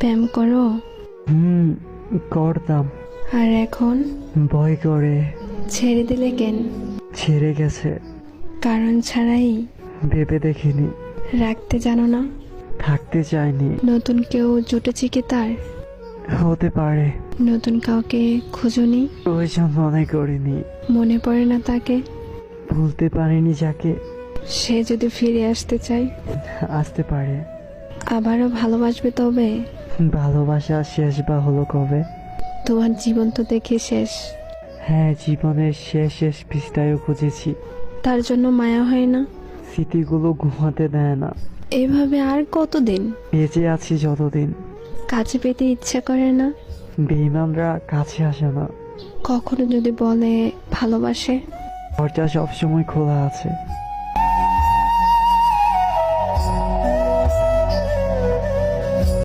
প্রেম করো? হুম, করতাম। আর এখন ভয় করে। ছেড়ে দিলে কেন? ছেড়ে গেছে। কারণ ছাড়াই? ভেবে দেখিনি। রাখতে জানো না? থাকতে চাইনি। নতুন কেউ জুটেছে কি তার? হতে পারে। নতুন কাউকে খুঁজোনি? প্রয়োজন মনে করিনি। মনে পড়ে না তাকে? ভুলতে পারিনি যাকে। সে যদি ফিরে আসতে চায় আসতে পারে। আবারও ভালোবাসবে তবে? ভালোবাসা শেষ বা হলো কবে? তোমার জীবন তো দেখে শেষ। হ্যাঁ, জীবনের শেষ শেষ পৃষ্ঠায়ও খুঁজেছি। তার জন্য মায়া হয় না? স্মৃতিগুলো ঘুমাতে দেয় না। এভাবে আর কতদিন? বেঁচে আছি যতদিন। কাছে পেতে ইচ্ছা করে না? বেঈমানরা কাছে আসে না। কখনো যদি বলে ভালোবাসে? দরজা সবসময় খোলা আছে।